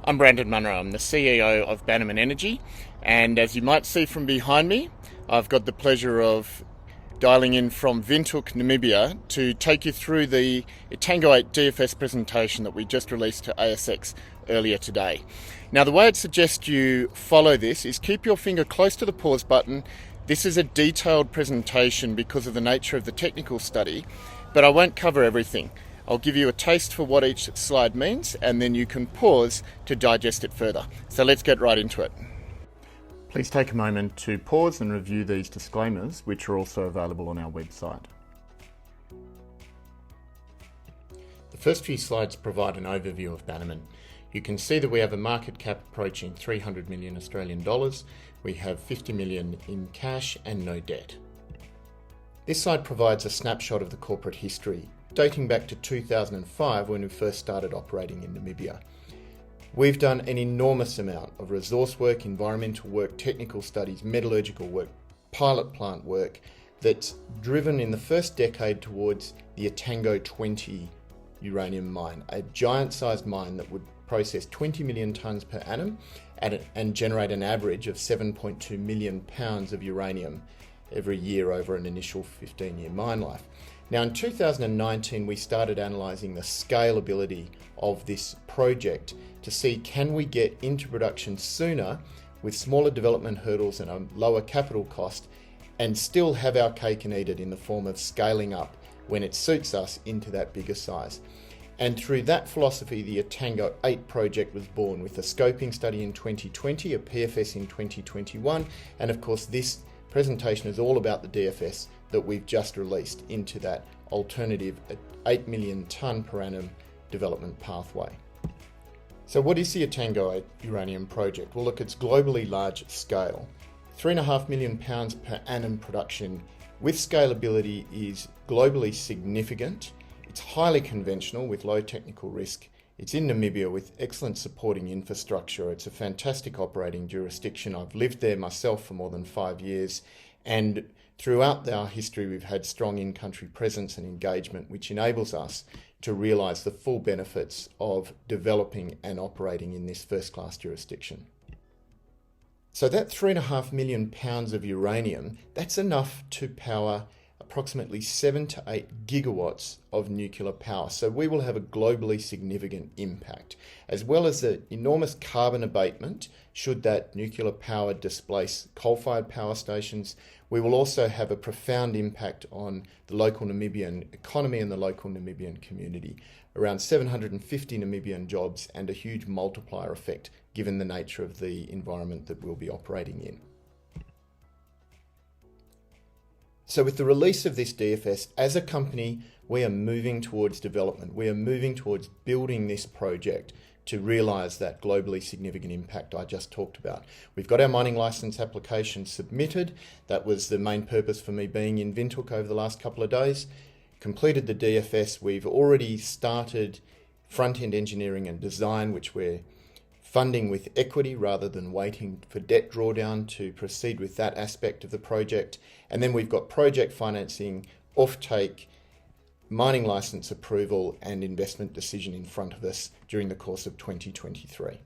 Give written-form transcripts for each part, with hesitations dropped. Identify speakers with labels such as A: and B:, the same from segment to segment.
A: I'm Brandon Munro. I'm the CEO of Bannerman Energy, and as you might see from behind me, I've got the pleasure of dialing in from Windhoek, Namibia, to take you through the Etango-8 DFS presentation that we just released to ASX earlier today. Now, the way I'd suggest you follow this is keep your finger close to the pause button. This is a detailed presentation because of the nature of the technical study, but I won't cover everything. I'll give you a taste for what each slide means, and then you can pause to digest it further. So let's get right into it. Please take a moment to pause and review these disclaimers, which are also available on our website. The first few slides provide an overview of Bannerman. You can see that we have a market cap approaching 300 million Australian dollars. We have 50 million in cash and no debt. This slide provides a snapshot of the corporate history, dating back to 2005 when we first started operating in Namibia. We've done an enormous amount of resource work, environmental work, technical studies, metallurgical work, pilot plant work that's driven in the first decade towards the Etango-8 uranium mine, a giant-sized mine that would process 20 million tonnes per annum and generate an average of 7.2 million pounds of uranium every year over an initial 15-year mine life. Now, in 2019, we started analysing the scalability of this project to see, can we get into production sooner with smaller development hurdles and a lower capital cost, and still have our cake and eat it in the form of scaling up when it suits us into that bigger size. And through that philosophy, the Etango-8 project was born, with a scoping study in 2020, a PFS in 2021, and of course this presentation is all about the DFS that we've just released into that alternative 8 million tonne per annum development pathway. So what is the Etango-8 uranium project? Well, look, it's globally large scale. 3.5 million pounds per annum production with scalability is globally significant. It's highly conventional with low technical risk. It's in Namibia with excellent supporting infrastructure. It's a fantastic operating jurisdiction. I've lived there myself for more than 5 years, and throughout our history we've had strong in-country presence and engagement, which enables us to realise the full benefits of developing and operating in this first-class jurisdiction. So that 3.5 million pounds of uranium, that's enough to power approximately 7 to 8 gigawatts of nuclear power. So we will have a globally significant impact, as well as the enormous carbon abatement should that nuclear power displace coal-fired power stations. We will also have a profound impact on the local Namibian economy and the local Namibian community. Around 750 Namibian jobs and a huge multiplier effect given the nature of the environment that we'll be operating in. So with the release of this DFS, as a company, we are moving towards development. We are moving towards building this project to realise that globally significant impact I just talked about. We've got our mining licence application submitted. That was the main purpose for me being in Windhoek over the last couple of days. Completed the DFS. We've already started front-end engineering and design, which we're funding with equity rather than waiting for debt drawdown to proceed with that aspect of the project. And then we've got project financing, offtake, mining license approval and investment decision in front of us during the course of 2023.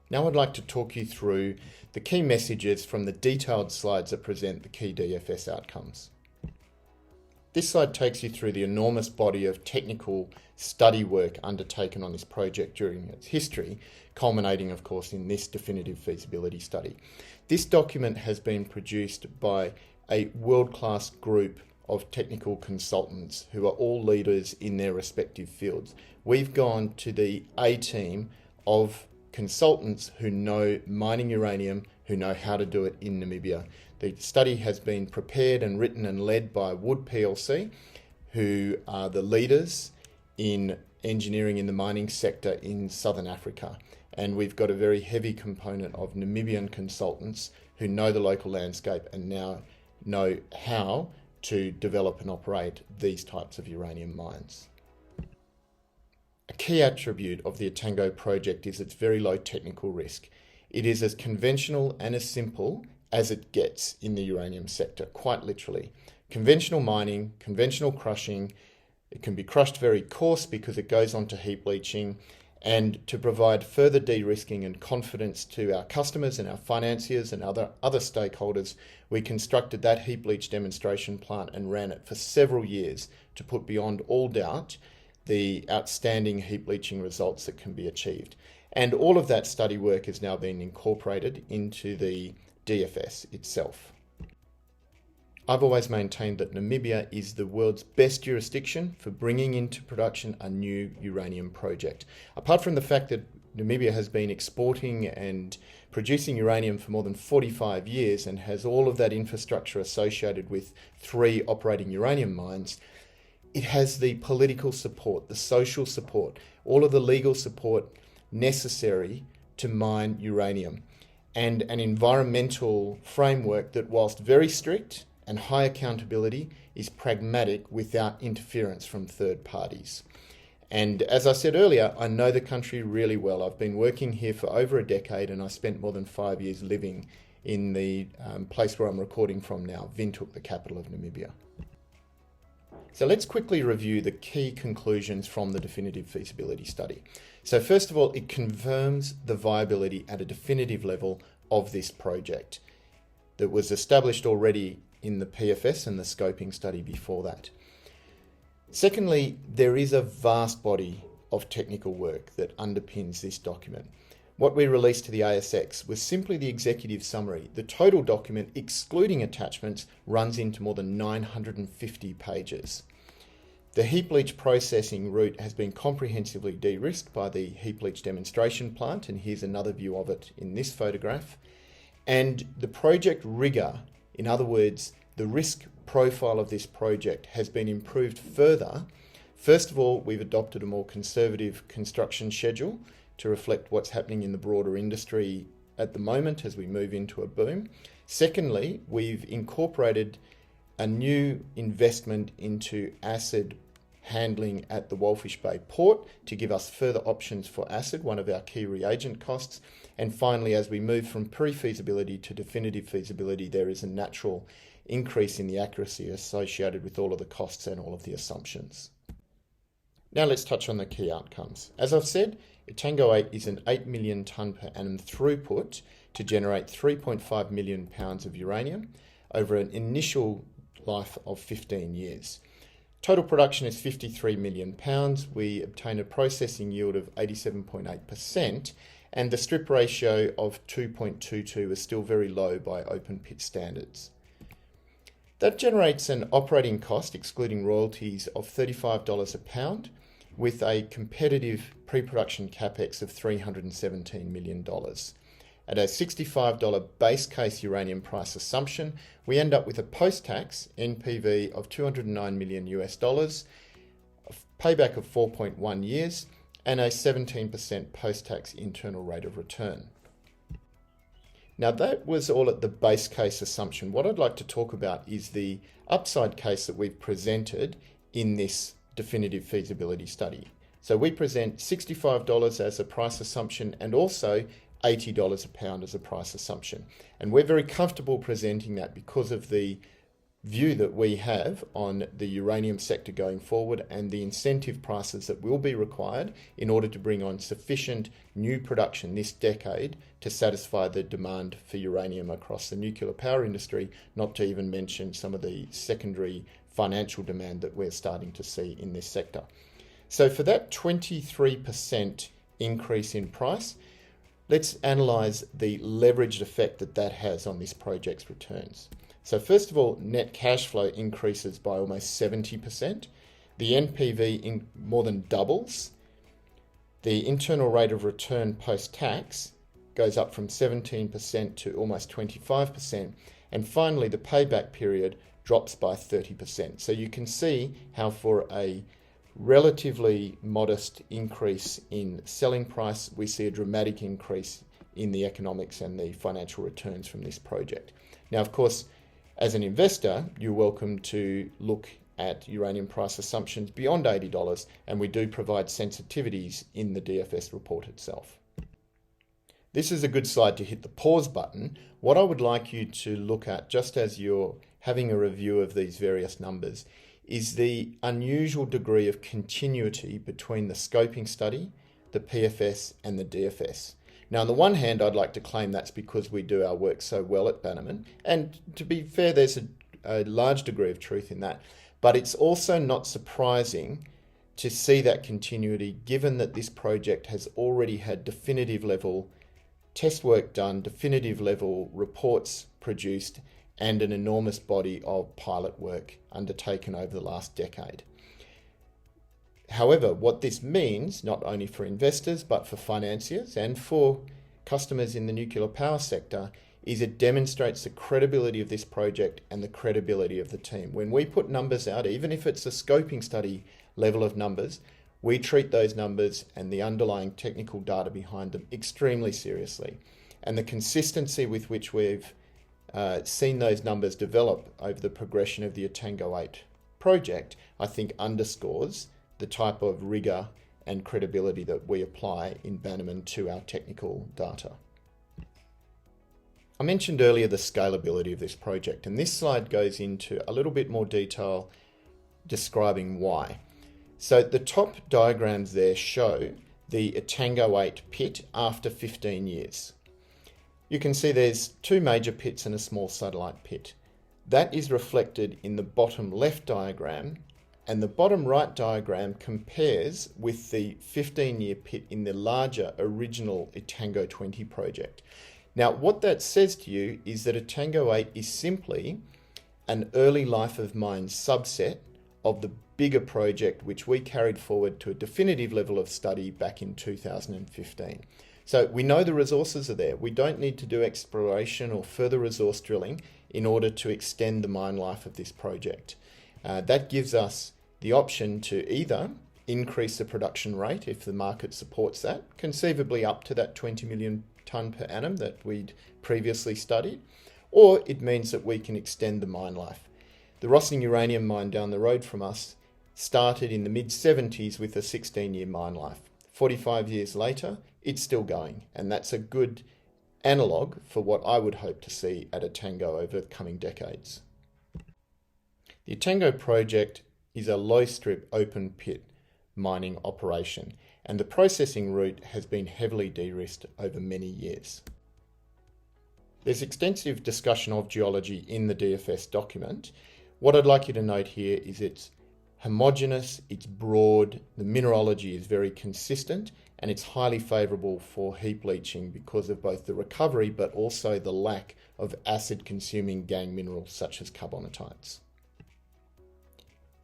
A: Now I'd like to talk you through the key messages from the detailed slides that present the key DFS outcomes. This slide takes you through the enormous body of technical study work undertaken on this project during its history, culminating, of course, in this definitive feasibility study. This document has been produced by a world-class group of technical consultants who are all leaders in their respective fields. We've gone to the A team of consultants who know mining uranium, who know how to do it in Namibia. The study has been prepared and written and led by Wood plc, who are the leaders in engineering in the mining sector in Southern Africa. And we've got a very heavy component of Namibian consultants who know the local landscape and now know how to develop and operate these types of uranium mines. A key attribute of the Etango project is its very low technical risk. It is as conventional and as simple as it gets in the uranium sector, quite literally. Conventional mining, conventional crushing, it can be crushed very coarse because it goes on to heap leaching, And to provide further de-risking and confidence to our customers and our financiers and other stakeholders, we constructed that heap leach demonstration plant and ran it for several years to put beyond all doubt the outstanding heap leaching results that can be achieved. And all of that study work is now being incorporated into the DFS itself. I've always maintained that Namibia is the world's best jurisdiction for bringing into production a new uranium project. Apart from the fact that Namibia has been exporting and producing uranium for more than 45 years and has all of that infrastructure associated with 3 operating uranium mines, it has the political support, the social support, all of the legal support necessary to mine uranium, and an environmental framework that, whilst very strict and high accountability, is pragmatic without interference from third parties. And as I said earlier, I know the country really well. I've been working here for over a decade, and I spent more than 5 years living in the place where I'm recording from now, Windhoek, the capital of Namibia. So let's quickly review the key conclusions from the definitive feasibility study. So first of all, it confirms the viability at a definitive level of this project that was established already in the PFS and the scoping study before that. Secondly, there is a vast body of technical work that underpins this document. What we released to the ASX was simply the executive summary. The total document, excluding attachments, runs into more than 950 pages. The heap leach processing route has been comprehensively de-risked by the heap leach demonstration plant, and here's another view of it in this photograph. And the project rigor, in other words, the risk profile of this project, has been improved further. First of all, we've adopted a more conservative construction schedule to reflect what's happening in the broader industry at the moment as we move into a boom. Secondly, we've incorporated a new investment into acid handling at the Walfish Bay port to give us further options for acid, one of our key reagent costs. And finally, as we move from pre-feasibility to definitive feasibility, there is a natural increase in the accuracy associated with all of the costs and all of the assumptions. Now let's touch on the key outcomes. As I've said, Etango-8 is an 8 million tonne per annum throughput to generate 3.5 million pounds of uranium over an initial life of 15 years. Total production is 53 million pounds. We obtain a processing yield of 87.8%, and the strip ratio of 2.22 is still very low by open pit standards. That generates an operating cost, excluding royalties, of $35 a pound, with a competitive pre-production capex of $317 million. At a $65 base case uranium price assumption, we end up with a post-tax NPV of $209 million US, a payback of 4.1 years, and a 17% post-tax internal rate of return. Now that was all at the base case assumption. What I'd like to talk about is the upside case that we've presented in this definitive feasibility study. So we present $65 as a price assumption and also $80 a pound as a price assumption. And we're very comfortable presenting that because of the view that we have on the uranium sector going forward and the incentive prices that will be required in order to bring on sufficient new production this decade to satisfy the demand for uranium across the nuclear power industry, not to even mention some of the secondary financial demand that we're starting to see in this sector. So for that 23% increase in price, let's analyse the leveraged effect that that has on this project's returns. So first of all, net cash flow increases by almost 70%. The NPV more than doubles. The internal rate of return post-tax goes up from 17% to almost 25%. And finally, the payback period drops by 30%. So you can see how for a relatively modest increase in selling price, we see a dramatic increase in the economics and the financial returns from this project. Now, of course, as an investor, you're welcome to look at uranium price assumptions beyond $80, and we do provide sensitivities in the DFS report itself. This is a good slide to hit the pause button. What I would like you to look at, just as you're having a review of these various numbers, is the unusual degree of continuity between the scoping study, the PFS and the DFS. Now, on the one hand, I'd like to claim that's because we do our work so well at Bannerman. And to be fair, there's a large degree of truth in that. But it's also not surprising to see that continuity, given that this project has already had definitive level test work done, definitive level reports produced, and an enormous body of pilot work undertaken over the last decade. However, what this means, not only for investors, but for financiers and for customers in the nuclear power sector, is it demonstrates the credibility of this project and the credibility of the team. When we put numbers out, even if it's a scoping study level of numbers, we treat those numbers and the underlying technical data behind them extremely seriously. And the consistency with which we've seen those numbers develop over the progression of the Etango-8 project, I think underscores the type of rigor and credibility that we apply in Bannerman to our technical data. I mentioned earlier the scalability of this project, and this slide goes into a little bit more detail describing why. So the top diagrams there show the Etango-8 pit after 15 years. You can see there's two major pits and a small satellite pit. That is reflected in the bottom left diagram, and the bottom right diagram compares with the 15-year pit in the larger original Etango-20 project. Now, what that says to you is that Etango-8 is simply an early life of mine subset of the bigger project which we carried forward to a definitive level of study back in 2015. So we know the resources are there. We don't need to do exploration or further resource drilling in order to extend the mine life of this project. That gives us the option to either increase the production rate if the market supports that, conceivably up to that 20 million tonne per annum that we'd previously studied, or it means that we can extend the mine life. The Rossing uranium mine down the road from us started in the mid-70s with a 16-year mine life. 45 years later, it's still going, and that's a good analogue for what I would hope to see at Etango over the coming decades. The Etango project is a low-strip open pit mining operation, and the processing route has been heavily de-risked over many years. There's extensive discussion of geology in the DFS document. What I'd like you to note here is it's homogeneous, it's broad, the mineralogy is very consistent, and it's highly favourable for heap leaching because of both the recovery but also the lack of acid-consuming gangue minerals such as carbonatites.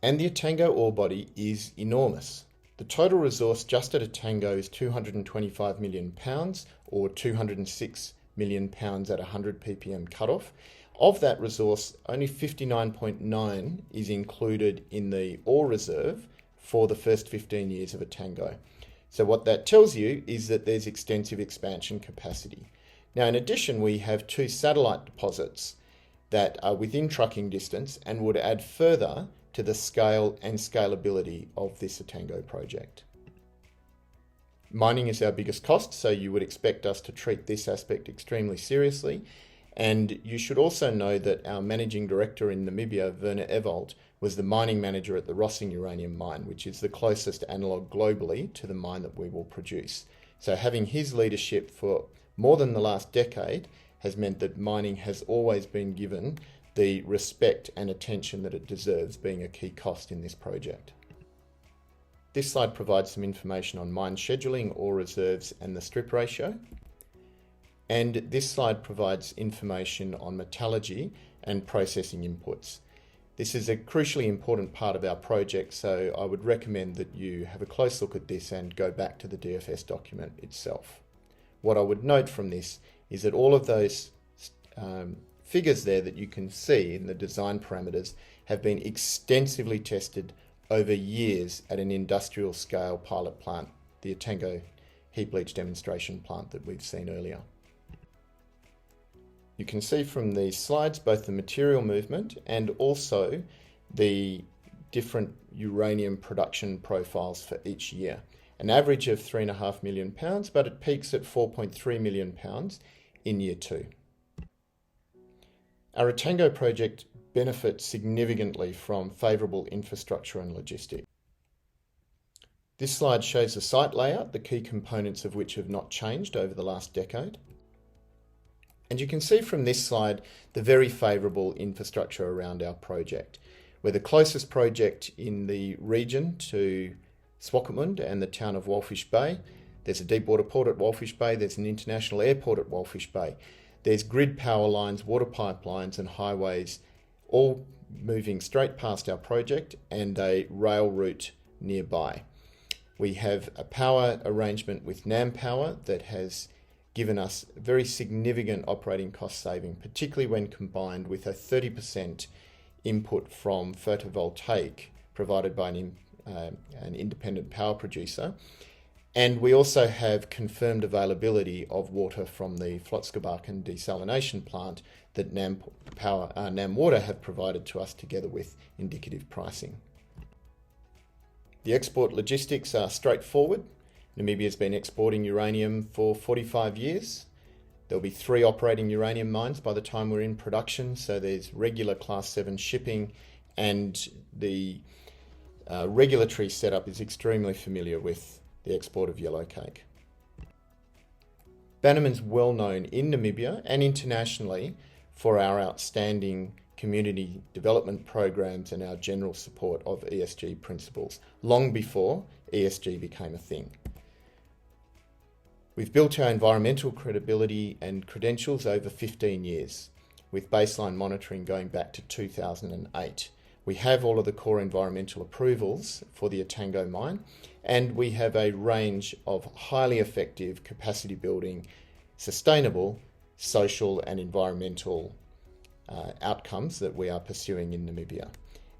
A: And the Etango ore body is enormous. The total resource just at Etango is 225 million pounds, or 206 million pounds at 100 ppm cutoff. Of that resource, only 59.9 is included in the ore reserve for the first 15 years of Etango. So what that tells you is that there's extensive expansion capacity. Now, in addition, we have two satellite deposits that are within trucking distance and would add further to the scale and scalability of this Etango project. Mining is our biggest cost, so you would expect us to treat this aspect extremely seriously. And you should also know that our managing director in Namibia, Werner Evold, was the mining manager at the Rossing uranium mine, which is the closest analogue globally to the mine that we will produce. So having his leadership for more than the last decade has meant that mining has always been given the respect and attention that it deserves, being a key cost in this project. This slide provides some information on mine scheduling, ore reserves, and the strip ratio. And this slide provides information on metallurgy and processing inputs. This is a crucially important part of our project, so I would recommend that you have a close look at this and go back to the DFS document itself. What I would note from this is that all of those figures there that you can see in the design parameters have been extensively tested over years at an industrial scale pilot plant, the Etango heap leach demonstration plant that we've seen earlier. You can see from these slides both the material movement and also the different uranium production profiles for each year. An average of 3.5 million pounds, but it peaks at 4.3 million pounds in year 2. Our Etango project benefits significantly from favourable infrastructure and logistics. This slide shows the site layout, the key components of which have not changed over the last decade. And you can see from this slide the very favourable infrastructure around our project. We're the closest project in the region to Swakopmund and the town of Walfish Bay. There's a deep water port at Walfish Bay, there's an international airport at Walfish Bay. There's grid power lines, water pipelines and highways all moving straight past our project and a rail route nearby. We have a power arrangement with NAM Power that has given us very significant operating cost saving, particularly when combined with a 30% input from photovoltaic provided by an independent power producer. And we also have confirmed availability of water from the Flotskabakken desalination plant that NAM Water have provided to us together with indicative pricing. The export logistics are straightforward. Namibia has been exporting uranium for 45 years. There'll be 3 operating uranium mines by the time we're in production, so there's regular Class 7 shipping, and the regulatory setup is extremely familiar with the export of yellowcake. Bannerman's well known in Namibia and internationally for our outstanding community development programs and our general support of ESG principles, long before ESG became a thing. We've built our environmental credibility and credentials over 15 years, with baseline monitoring going back to 2008. We have all of the core environmental approvals for the Etango mine, and we have a range of highly effective capacity building, sustainable, social and environmental outcomes that we are pursuing in Namibia.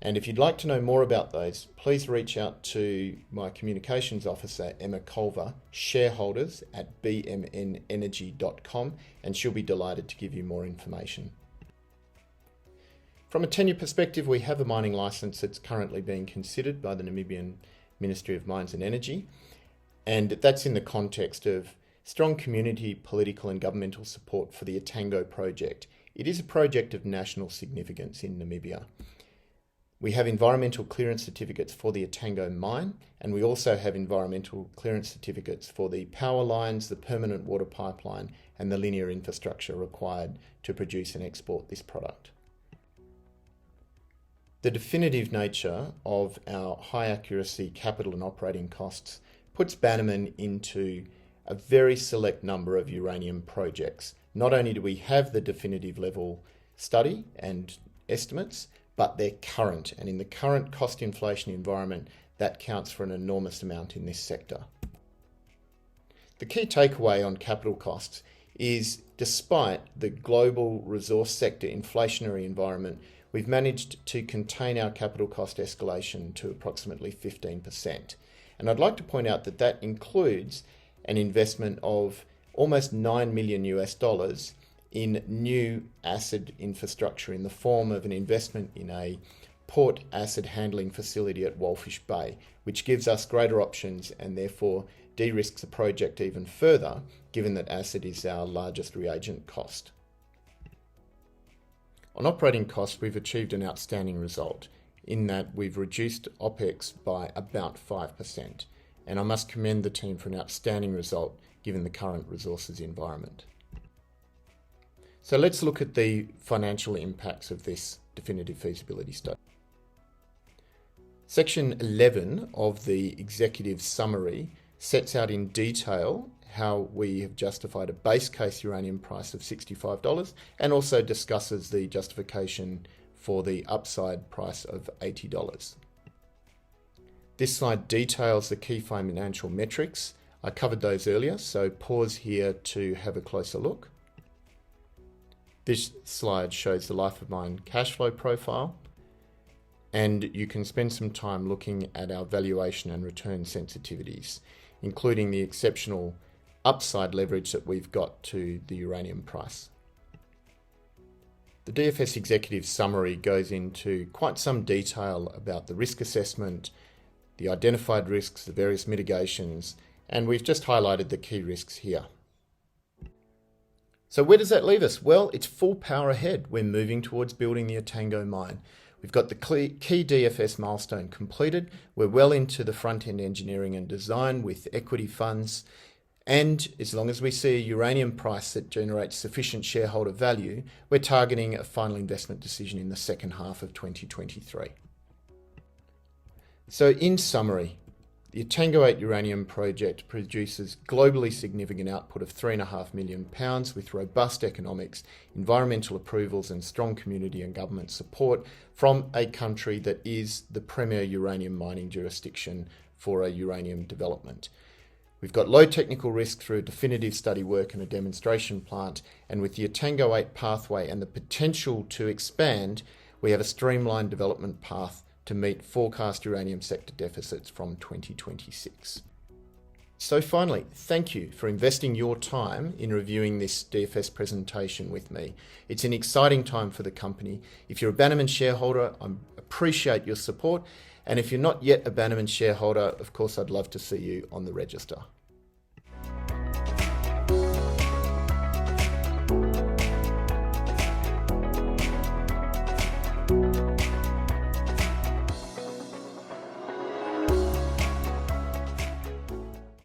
A: And if you'd like to know more about those, please reach out to my communications officer, Emma Culver, shareholders at bmnenergy.com, and she'll be delighted to give you more information. From a tenure perspective, we have a mining licence that's currently being considered by the Namibian Ministry of Mines and Energy, and that's in the context of strong community, political and governmental support for the Etango project. It is a project of national significance in Namibia. We have environmental clearance certificates for the Etango mine, and we also have environmental clearance certificates for the power lines, the permanent water pipeline, and the linear infrastructure required to produce and export this product. The definitive nature of our high accuracy capital and operating costs puts Bannerman into a very select number of uranium projects. Not only do we have the definitive level study and estimates, but they're current, and in the current cost inflation environment, that counts for an enormous amount in this sector. The key takeaway on capital costs is, despite the global resource sector inflationary environment, we've managed to contain our capital cost escalation to approximately 15%. And I'd like to point out that that includes an investment of almost $9 million in new acid infrastructure in the form of an investment in a port acid handling facility at Walfish Bay, which gives us greater options and therefore de-risks the project even further, given that acid is our largest reagent cost. On operating costs, we've achieved an outstanding result in that we've reduced OPEX by about 5%, and I must commend the team for an outstanding result given the current resources environment. So let's look at the financial impacts of this definitive feasibility study. Section 11 of the executive summary sets out in detail how we have justified a base case uranium price of $65 and also discusses the justification for the upside price of $80. This slide details the key financial metrics. I covered those earlier, so pause here to have a closer look. This slide shows the life of mine cash flow profile, and you can spend some time looking at our valuation and return sensitivities, including the exceptional upside leverage that we've got to the uranium price. The DFS executive summary goes into quite some detail about the risk assessment, the identified risks, the various mitigations, and we've just highlighted the key risks here. So where does that leave us? Well, it's full power ahead. We're moving towards building the Etango mine. We've got the key DFS milestone completed. We're well into the front-end engineering and design with equity funds. And as long as we see a uranium price that generates sufficient shareholder value, we're targeting a final investment decision in the second half of 2023. So in summary, the Etango-8 uranium project produces globally significant output of £3.5 million with robust economics, environmental approvals and strong community and government support from a country that is the premier uranium mining jurisdiction for a uranium development. We've got low technical risk through definitive study work and a demonstration plant, and with the Etango-8 pathway and the potential to expand, we have a streamlined development path to meet forecast uranium sector deficits from 2026. So finally, thank you for investing your time in reviewing this DFS presentation with me. It's an exciting time for the company. If you're a Bannerman shareholder, I appreciate your support. And if you're not yet a Bannerman shareholder, of course, I'd love to see you on the register.